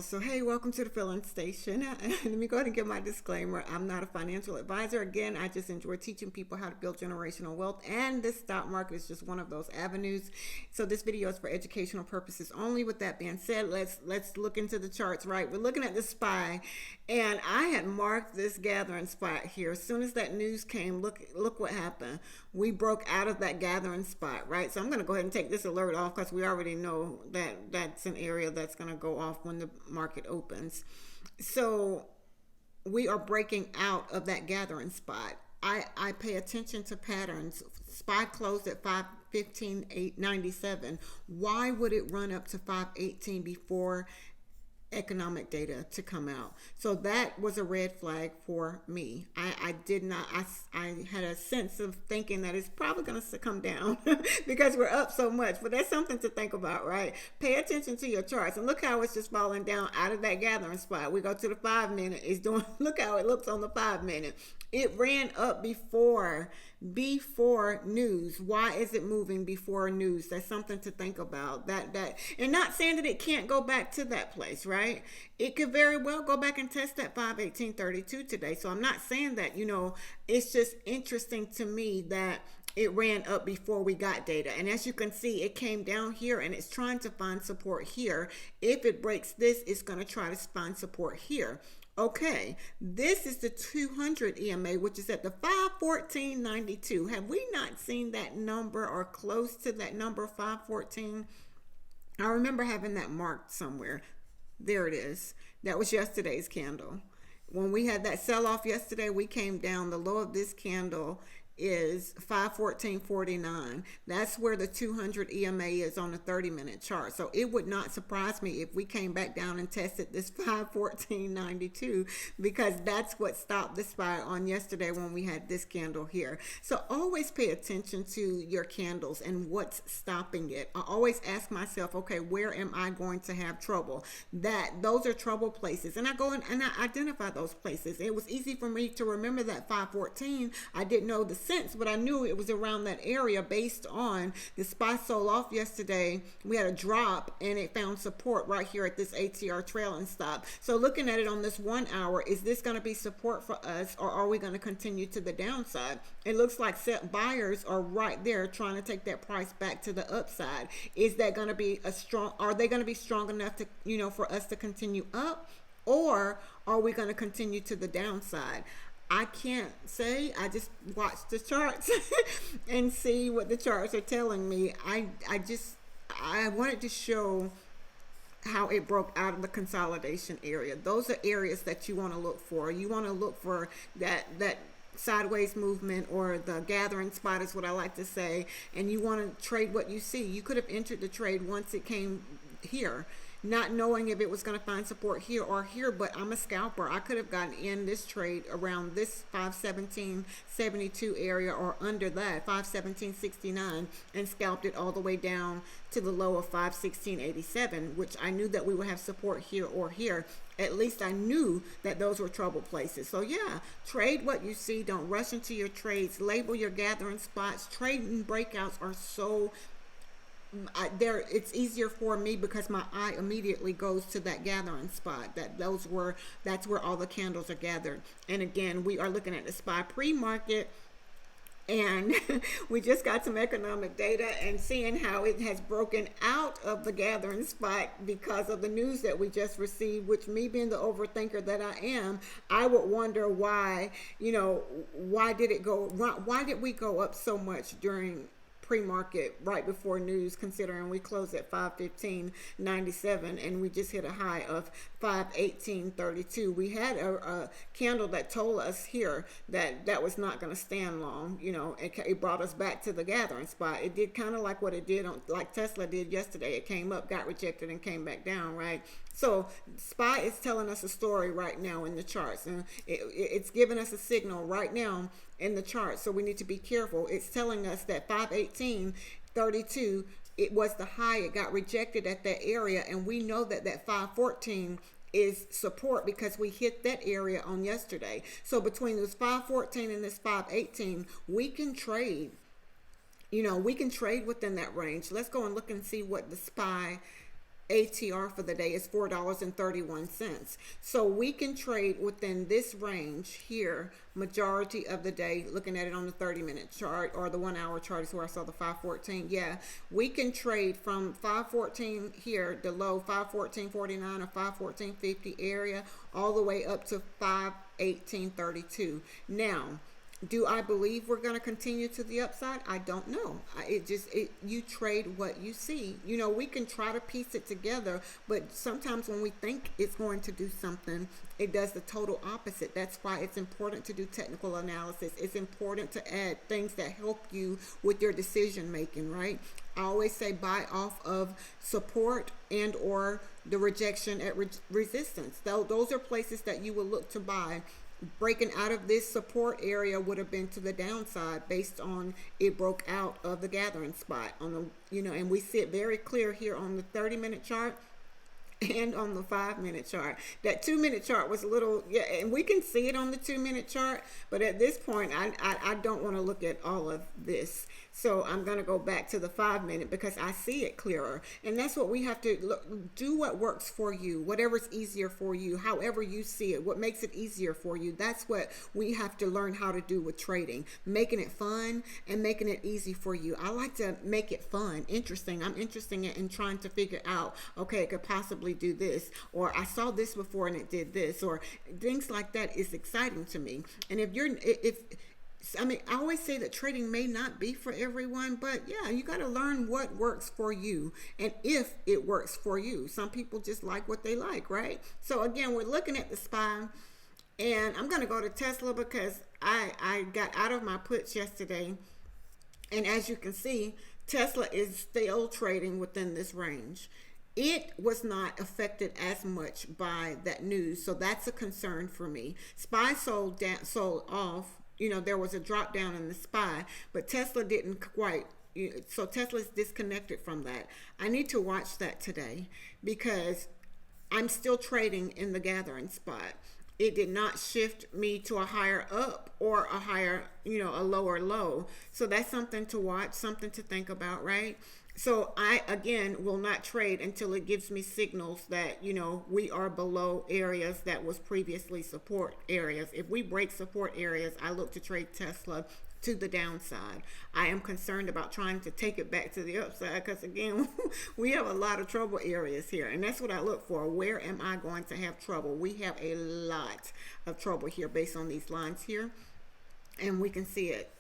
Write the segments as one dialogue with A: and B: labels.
A: So, hey, welcome to the filling station. Let me go ahead and give my disclaimer. I'm not a financial advisor. Again, I just enjoy teaching people how to build generational wealth, and this stock market is just one of those avenues. So, this video is for educational purposes only. With that being said, let's look into the charts. Right, we're looking at the SPY, and I had marked this gathering spot here. As soon as that news came, look what happened. We broke out of that gathering spot. Right, so I'm going to go ahead and take this alert off because we already know that that's an area that's going to go off when the market opens. So we are breaking out of that gathering spot. I pay attention to patterns. SPY closed at 515.97. Why would it run up to 518 before economic data to come out? So that was a red flag for me. I did not, I had a sense of thinking that it's probably going to come down because we're up so much, but that's something to think about, right? Pay attention to your charts and look how it's just falling down out of that gathering spot. We go to the 5 minute, it's doing, look how it looks on the 5 minute. It ran up before news. Why is it moving before news? That's something to think about. That and not saying that it can't go back to that place, right? It could very well go back and test that 518.32 today. So I'm not saying that, it's just interesting to me that it ran up before we got data. And as you can see, it came down here and it's trying to find support here. If it breaks this, it's going to try to find support here. Okay, this is the 200 EMA, which is at the 514.92. Have we not seen that number or close to that number, 514? I remember having that marked somewhere. There it is. That was yesterday's candle. When we had that sell-off yesterday, we came down. The low of this candle is 514.49. That's where the 200 EMA is on the 30-minute chart. So it would not surprise me if we came back down and tested this 514.92, because that's what stopped the SPY on yesterday when we had this candle here. So always pay attention to your candles and what's stopping it. I always ask myself, okay, where am I going to have trouble? Those are trouble places, and I go in and I identify those places. It was easy for me to remember that 514. I didn't know the sense, but I knew it was around that area based on the SPY sold off yesterday. We had a drop and it found support right here at this ATR trail and stop. So looking at it on this 1 hour, is this going to be support for us, or are we going to continue to the downside? It looks like set buyers are right there trying to take that price back to the upside. Is that going to be are they going to be strong enough to, for us to continue up, or are we going to continue to the downside? I can't say. I just watch the charts and see what the charts are telling me. I wanted to show how it broke out of the consolidation area. Those are areas that you want to look for. You want to look for that sideways movement, or the gathering spot is what I like to say, and you want to trade what you see. You could have entered the trade once it came here, not knowing if it was going to find support here or here, but I'm a scalper. I could have gotten in this trade around this 517.72 area or under that 517.69 and scalped it all the way down to the low of 516.87, which I knew that we would have support here or here. At least I knew that those were trouble places. So yeah, trade what you see. Don't rush into your trades. Label your gathering spots. Trading breakouts are so it's easier for me because my eye immediately goes to that gathering spot. That's where all the candles are gathered. And again, we are looking at the SPY pre-market, and we just got some economic data and seeing how it has broken out of the gathering spot because of the news that we just received, which, me being the overthinker that I am, I would wonder why, why did we go up so much during pre-market right before news, considering we closed at 515.97 and we just hit a high of 518.32. We had a candle that told us here that was not going to stand long. It brought us back to the gathering spot. It did kind of like what it did like Tesla did yesterday. It came up, got rejected, and came back down, right? So SPY is telling us a story right now in the charts, and it's giving us a signal right now in the chart. So we need to be careful. It's telling us that 518.32, it was the high. It got rejected at that area, and we know that 514 is support because we hit that area on yesterday. So between this 514 and this 518, we can trade. We can trade within that range. Let's go and look and see what the SPY ATR for the day is $4.31. So we can trade within this range here majority of the day, looking at it on the 30-minute chart, or the 1 hour chart is where I saw the 514. Yeah, we can trade from 514 here, the low 514.49 or 514.50 area, all the way up to 518.32. Now, do I believe we're going to continue to the upside? I don't know. You trade what you see. We can try to piece it together, but sometimes when we think it's going to do something, it does the total opposite. That's why it's important to do technical analysis. It's important to add things that help you with your decision making, right? I always say buy off of support and or the rejection at resistance. Those are places that you will look to buy. Breaking out of this support area would have been to the downside based on it broke out of the gathering spot on the, and we see it very clear here on the 30-minute chart and on the 5-minute chart. That 2-minute chart was a little, yeah, and we can see it on the 2-minute chart, but at this point I don't want to look at all of this. So I'm going to go back to the 5-minute because I see it clearer. And that's what we have to do, what works for you, whatever's easier for you, however you see it, what makes it easier for you. That's what we have to learn how to do with trading, making it fun and making it easy for you. I like to make it fun, interesting. I'm interested in trying to figure out, okay, it could possibly do this, or I saw this before and it did this, or things like that is exciting to me. And I always say that trading may not be for everyone, but yeah, you got to learn what works for you and if it works for you. Some people just like what they like, right? So again, we're looking at the SPY, and I'm going to go to Tesla because I got out of my puts yesterday. And as you can see, Tesla is still trading within this range. It was not affected as much by that news, so that's a concern for me. SPY sold off. There was a drop down in the SPY, but Tesla didn't quite. So Tesla's disconnected from that. I need to watch that today because I'm still trading in the gathering spot. It did not shift me to a higher up or a higher, a lower low. So that's something to watch, something to think about, right? So I, again, will not trade until it gives me signals that, we are below areas that was previously support areas. If we break support areas, I look to trade Tesla to the downside. I am concerned about trying to take it back to the upside because, again, we have a lot of trouble areas here. And that's what I look for. Where am I going to have trouble? We have a lot of trouble here based on these lines here. And we can see it.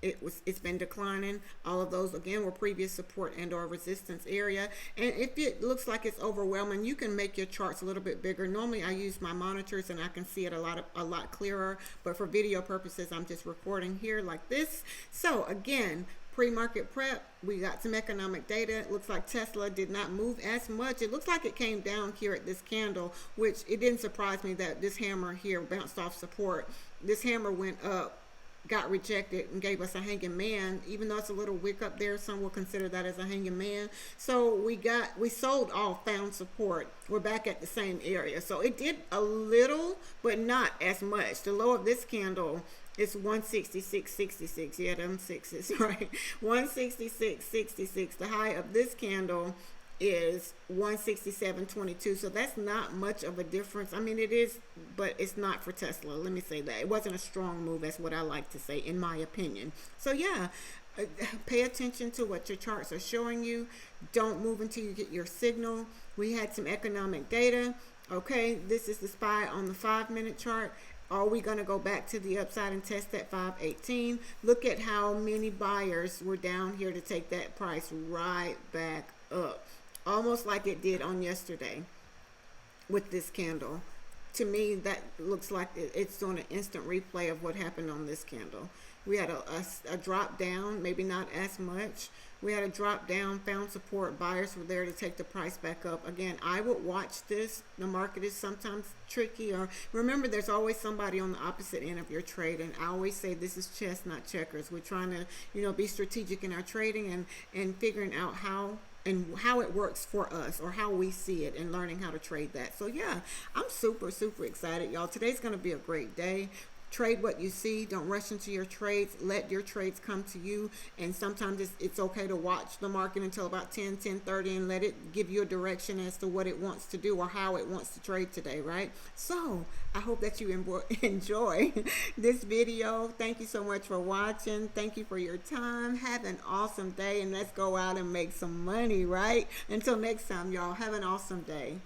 A: It's been declining. All of those again were previous support and or resistance area. And if it looks like it's overwhelming, you can make your charts a little bit bigger. Normally I use my monitors and I can see it a lot clearer, but for video purposes I'm just recording here like this. So again, pre-market prep, we got some economic data. It looks like Tesla did not move as much. It looks like it came down here at this candle, which it didn't surprise me that this hammer here bounced off support. This hammer went up, got rejected, and gave us a hanging man. Even though it's a little wick up there, some will consider that as a hanging man. So we sold off, found support. We're back at the same area. So it did a little, but not as much. The low of this candle is 166.66. Yeah, them sixes, right? 166.66. The high of this candle is 167.22. So that's not much of a difference. I mean, it is, but it's not for Tesla. Let me say that. It wasn't a strong move. That's what I like to say, in my opinion. So yeah, pay attention to what your charts are showing you. Don't move until you get your signal. We had some economic data. Okay, this is the SPY on the 5-minute chart. Are we going to go back to the upside and test that 518? Look at how many buyers were down here to take that price right back up. Almost like it did on yesterday with this candle. To me, that looks like it's doing an instant replay of what happened on this candle. We had a drop down, maybe not as much. We had a drop down, found support. Buyers were there to take the price back up. Again, I would watch this. The market is sometimes tricky. Or remember, there's always somebody on the opposite end of your trade. And I always say this is chess, not checkers. We're trying to, be strategic in our trading and figuring out how it works for us, or how we see it, and learning how to trade that. So yeah, I'm super excited, y'all. Today's going to be a great day. Trade what you see. Don't rush into your trades. Let your trades come to you. And sometimes it's okay to watch the market until about 10:30 and let it give you a direction as to what it wants to do or how it wants to trade today, right? So I hope that you enjoy this video. Thank you so much for watching. Thank you for your time. Have an awesome day, and let's go out and make some money, right? Until next time, y'all, have an awesome day.